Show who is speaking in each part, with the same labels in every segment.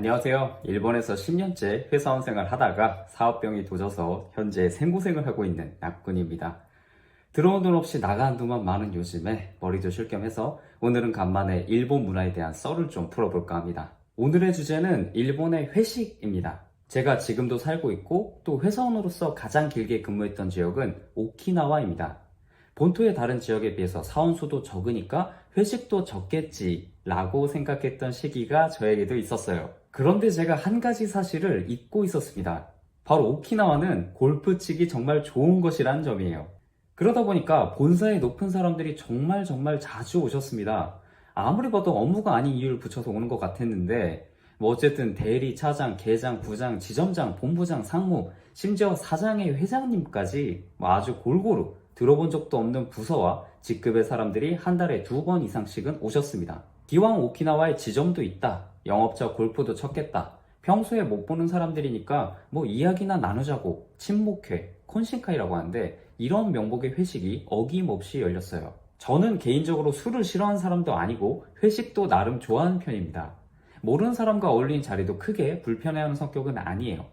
Speaker 1: 안녕하세요. 일본에서 10년째 회사원 생활 하다가 사업병이 도져서 현재 생고생을 하고 있는 낙군입니다. 들어온 돈 없이 나간 돈만 많은 요즘에 머리도 쉴 겸 해서 오늘은 간만에 일본 문화에 대한 썰을 좀 풀어볼까 합니다. 오늘의 주제는 일본의 회식입니다. 제가 지금도 살고 있고 또 회사원으로서 가장 길게 근무했던 지역은 오키나와입니다. 본토의 다른 지역에 비해서 사원 수도 적으니까 회식도 적겠지 라고 생각했던 시기가 저에게도 있었어요. 그런데 제가 한 가지 사실을 잊고 있었습니다. 바로 오키나와는 골프 치기 정말 좋은 것이라는 점이에요. 그러다 보니까 본사에 높은 사람들이 정말 자주 오셨습니다. 아무리 봐도 업무가 아닌 이유를 붙여서 오는 것 같았는데 어쨌든 대리, 차장, 계장, 부장, 지점장, 본부장, 상무, 심지어 사장의 회장님까지 아주 골고루 들어본 적도 없는 부서와 직급의 사람들이 한 달에 2번 이상씩은 오셨습니다. 기왕 오키나와에 지점도 있다, 영업자 골프도 쳤겠다, 평소에 못 보는 사람들이니까 이야기나 나누자고 친목회, 콘신카이라고 하는데 이런 명목의 회식이 어김없이 열렸어요. 저는 개인적으로 술을 싫어하는 사람도 아니고 회식도 나름 좋아하는 편입니다. 모르는 사람과 어울리는 자리도 크게 불편해하는 성격은 아니에요.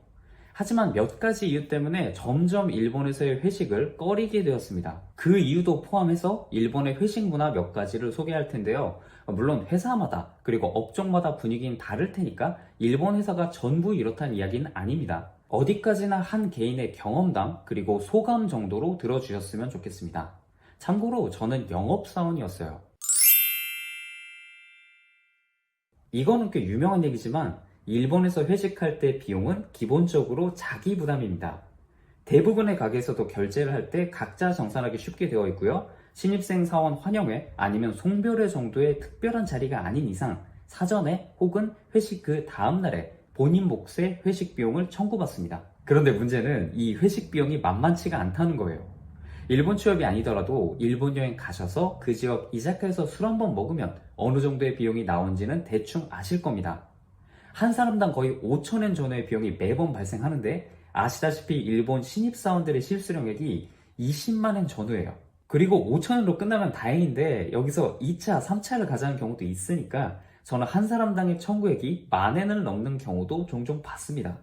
Speaker 1: 하지만 몇 가지 이유 때문에 점점 일본에서의 회식을 꺼리게 되었습니다. 그 이유도 포함해서 일본의 회식 문화 몇 가지를 소개할 텐데요. 물론 회사마다 그리고 업종마다 분위기는 다를 테니까 일본 회사가 전부 이렇다는 이야기는 아닙니다. 어디까지나 한 개인의 경험담 그리고 소감 정도로 들어주셨으면 좋겠습니다. 참고로 저는 영업사원이었어요. 이거는 꽤 유명한 얘기지만 일본에서 회식할 때 비용은 기본적으로 자기 부담입니다. 대부분의 가게에서도 결제를 할 때 각자 정산하기 쉽게 되어 있고요. 신입생 사원 환영회 아니면 송별회 정도의 특별한 자리가 아닌 이상 사전에 혹은 회식 그 다음날에 본인 몫의 회식 비용을 청구받습니다. 그런데 문제는 이 회식 비용이 만만치가 않다는 거예요. 일본 취업이 아니더라도 일본 여행 가셔서 그 지역 이자카에서 술 한번 먹으면 어느 정도의 비용이 나온지는 대충 아실 겁니다. 한 사람당 거의 5,000엔 전후의 비용이 매번 발생하는데 아시다시피 일본 신입사원들의 실수령액이 20만엔 전후예요. 그리고 5,000엔으로 끝나면 다행인데 여기서 2차, 3차를 가자는 경우도 있으니까 저는 한 사람당의 청구액이 10,000엔을 넘는 경우도 종종 봤습니다.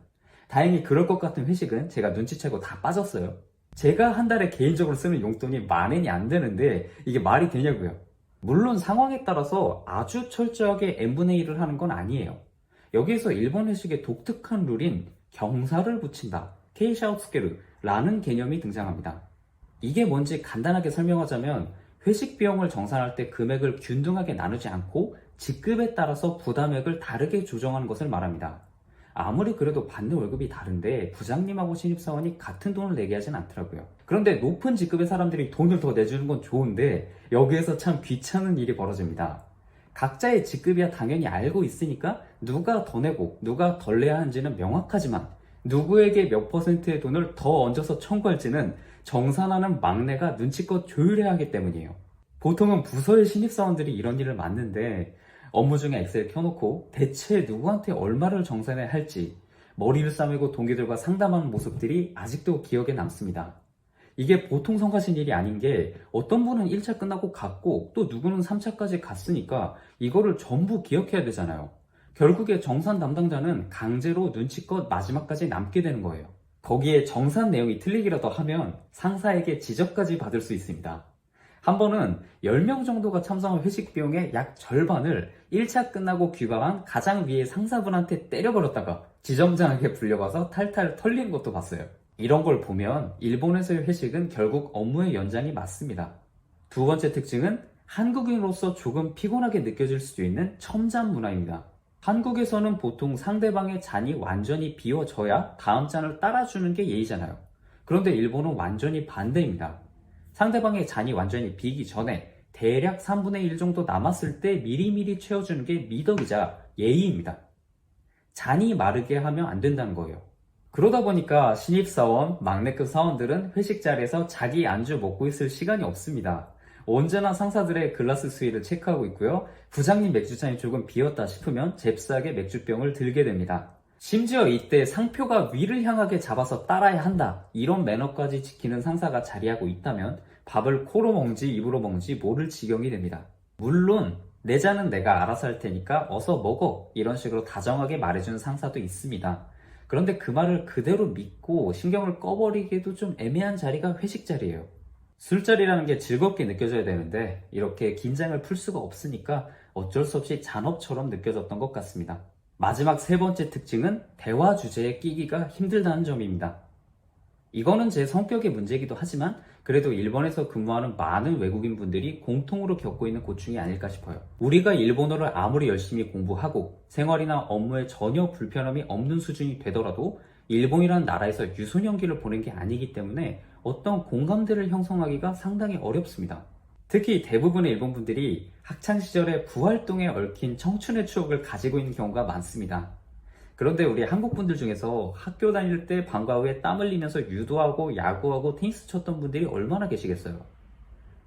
Speaker 1: 다행히 그럴 것 같은 회식은 제가 눈치채고 다 빠졌어요. 제가 한 달에 개인적으로 쓰는 용돈이 10,000엔이 안 되는데 이게 말이 되냐고요. 물론 상황에 따라서 아주 철저하게 n분의 1을 하는 건 아니에요. 여기에서 일본 회식의 독특한 룰인 경사를 붙인다, 케이샤우스케르라는 개념이 등장합니다. 이게 뭔지 간단하게 설명하자면 회식 비용을 정산할 때 금액을 균등하게 나누지 않고 직급에 따라서 부담액을 다르게 조정하는 것을 말합니다. 아무리 그래도 받는 월급이 다른데 부장님하고 신입사원이 같은 돈을 내게 하진 않더라고요. 그런데 높은 직급의 사람들이 돈을 더 내주는 건 좋은데 여기에서 참 귀찮은 일이 벌어집니다. 각자의 직급이야 당연히 알고 있으니까 누가 더 내고 누가 덜 내야 하는지는 명확하지만 누구에게 몇 퍼센트의 돈을 더 얹어서 청구할지는 정산하는 막내가 눈치껏 조율해야 하기 때문이에요. 보통은 부서의 신입사원들이 이런 일을 맡는데 업무 중에 엑셀 켜놓고 대체 누구한테 얼마를 정산해야 할지 머리를 싸매고 동기들과 상담하는 모습들이 아직도 기억에 남습니다. 이게 보통 성가신 일이 아닌 게 어떤 분은 1차 끝나고 갔고 또 누구는 3차까지 갔으니까 이거를 전부 기억해야 되잖아요. 결국에 정산 담당자는 강제로 눈치껏 마지막까지 남게 되는 거예요. 거기에 정산 내용이 틀리기라도 하면 상사에게 지적까지 받을 수 있습니다. 한 번은 10명 정도가 참석한 회식 비용의 약 절반을 1차 끝나고 귀가한 가장 위의 상사분한테 때려버렸다가 지점장에게 불려가서 탈탈 털린 것도 봤어요. 이런 걸 보면 일본에서의 회식은 결국 업무의 연장이 맞습니다. 두 번째 특징은 한국인으로서 조금 피곤하게 느껴질 수도 있는 첨잔 문화입니다. 한국에서는 보통 상대방의 잔이 완전히 비워져야 다음 잔을 따라주는 게 예의잖아요. 그런데 일본은 완전히 반대입니다. 상대방의 잔이 완전히 비기 전에 대략 3분의 1 정도 남았을 때 미리미리 채워주는 게 미덕이자 예의입니다. 잔이 마르게 하면 안 된다는 거예요. 그러다 보니까 신입사원, 막내급 사원들은 회식 자리에서 자기 안주 먹고 있을 시간이 없습니다. 언제나 상사들의 글라스 수위를 체크하고 있고요. 부장님 맥주잔이 조금 비었다 싶으면 잽싸게 맥주병을 들게 됩니다. 심지어 이때 상표가 위를 향하게 잡아서 따라야 한다, 이런 매너까지 지키는 상사가 자리하고 있다면 밥을 코로 먹는지 입으로 먹는지 모를 지경이 됩니다. 물론 내자는 내가 알아서 할 테니까 어서 먹어. 이런 식으로 다정하게 말해주는 상사도 있습니다. 그런데 그 말을 그대로 믿고 신경을 꺼버리기에도 좀 애매한 자리가 회식 자리예요. 술자리라는 게 즐겁게 느껴져야 되는데 이렇게 긴장을 풀 수가 없으니까 어쩔 수 없이 잔업처럼 느껴졌던 것 같습니다. 마지막 세 번째 특징은 대화 주제에 끼기가 힘들다는 점입니다. 이거는 제 성격의 문제이기도 하지만 그래도 일본에서 근무하는 많은 외국인 분들이 공통으로 겪고 있는 고충이 아닐까 싶어요. 우리가 일본어를 아무리 열심히 공부하고 생활이나 업무에 전혀 불편함이 없는 수준이 되더라도 일본이라는 나라에서 유소년기를 보낸 게 아니기 때문에 어떤 공감대를 형성하기가 상당히 어렵습니다. 특히 대부분의 일본 분들이 학창시절에 부활동에 얽힌 청춘의 추억을 가지고 있는 경우가 많습니다. 그런데 우리 한국 분들 중에서 학교 다닐 때 방과 후에 땀 흘리면서 유도하고 야구하고 테니스 쳤던 분들이 얼마나 계시겠어요?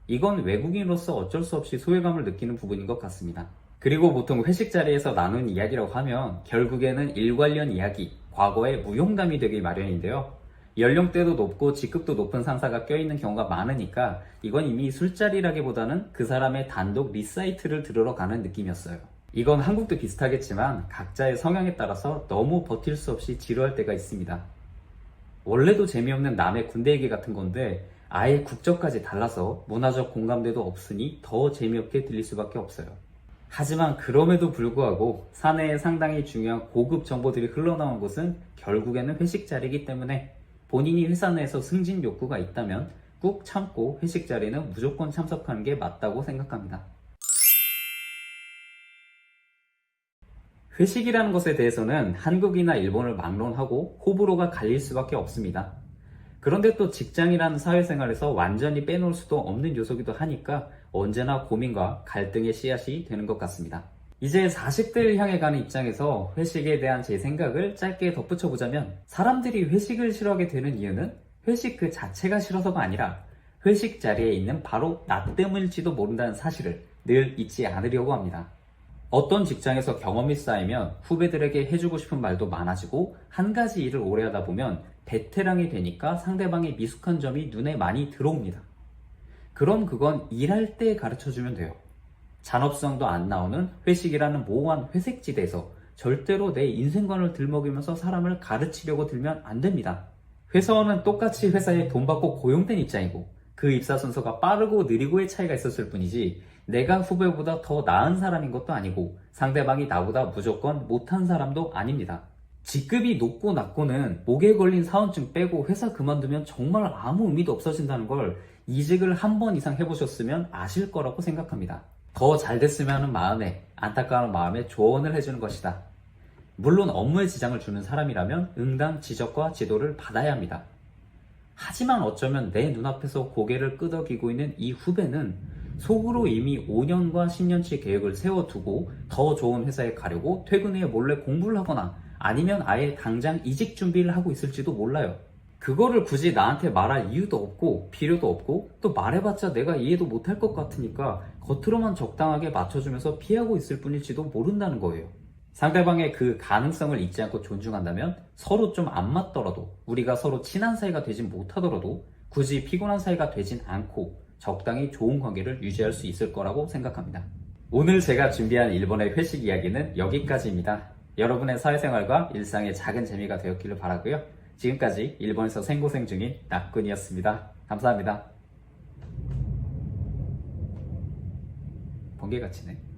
Speaker 1: 이건 외국인으로서 어쩔 수 없이 소외감을 느끼는 부분인 것 같습니다. 그리고 보통 회식 자리에서 나눈 이야기라고 하면 결국에는 일 관련 이야기, 과거의 무용담이 되기 마련인데요. 연령대도 높고 직급도 높은 상사가 껴있는 경우가 많으니까 이건 이미 술자리라기보다는 그 사람의 단독 리사이트를 들으러 가는 느낌이었어요. 이건 한국도 비슷하겠지만 각자의 성향에 따라서 너무 버틸 수 없이 지루할 때가 있습니다. 원래도 재미없는 남의 군대 얘기 같은 건데 아예 국적까지 달라서 문화적 공감대도 없으니 더 재미없게 들릴 수밖에 없어요. 하지만 그럼에도 불구하고 사내에 상당히 중요한 고급 정보들이 흘러나온 곳은 결국에는 회식 자리이기 때문에 본인이 회사 내에서 승진 욕구가 있다면 꾹 참고 회식 자리는 무조건 참석하는 게 맞다고 생각합니다. 회식이라는 것에 대해서는 한국이나 일본을 막론하고 호불호가 갈릴 수밖에 없습니다. 그런데 또 직장이라는 사회생활에서 완전히 빼놓을 수도 없는 요소이기도 하니까 언제나 고민과 갈등의 씨앗이 되는 것 같습니다. 이제 40대를 향해 가는 입장에서 회식에 대한 제 생각을 짧게 덧붙여보자면 사람들이 회식을 싫어하게 되는 이유는 회식 그 자체가 싫어서가 아니라 회식 자리에 있는 바로 나 때문일지도 모른다는 사실을 늘 잊지 않으려고 합니다. 어떤 직장에서 경험이 쌓이면 후배들에게 해주고 싶은 말도 많아지고 한 가지 일을 오래 하다 보면 베테랑이 되니까 상대방의 미숙한 점이 눈에 많이 들어옵니다. 그럼 그건 일할 때 가르쳐주면 돼요. 잔업성도 안 나오는 회식이라는 모호한 회색지대에서 절대로 내 인생관을 들먹이면서 사람을 가르치려고 들면 안 됩니다. 회사원은 똑같이 회사에 돈 받고 고용된 입장이고 그 입사 순서가 빠르고 느리고의 차이가 있었을 뿐이지 내가 후배보다 더 나은 사람인 것도 아니고 상대방이 나보다 무조건 못한 사람도 아닙니다. 직급이 높고 낮고는 목에 걸린 사원증 빼고 회사 그만두면 정말 아무 의미도 없어진다는 걸 이직을 한 번 이상 해보셨으면 아실 거라고 생각합니다. 더 잘 됐으면 하는 마음에 안타까운 마음에 조언을 해주는 것이다. 물론 업무에 지장을 주는 사람이라면 응당 지적과 지도를 받아야 합니다. 하지만 어쩌면 내 눈앞에서 고개를 끄덕이고 있는 이 후배는 속으로 이미 5년과 10년치 계획을 세워두고 더 좋은 회사에 가려고 퇴근 후에 몰래 공부를 하거나 아니면 아예 당장 이직 준비를 하고 있을지도 몰라요. 그거를 굳이 나한테 말할 이유도 없고 필요도 없고 또 말해봤자 내가 이해도 못할 것 같으니까 겉으로만 적당하게 맞춰주면서 피하고 있을 뿐일지도 모른다는 거예요. 상대방의 그 가능성을 잊지 않고 존중한다면 서로 좀 안 맞더라도 우리가 서로 친한 사이가 되진 못하더라도 굳이 피곤한 사이가 되진 않고 적당히 좋은 관계를 유지할 수 있을 거라고 생각합니다. 오늘 제가 준비한 일본의 회식 이야기는 여기까지입니다. 여러분의 사회생활과 일상의 작은 재미가 되었기를 바라고요. 지금까지 일본에서 생고생 중인 낙군이었습니다. 감사합니다. 번개가 치네.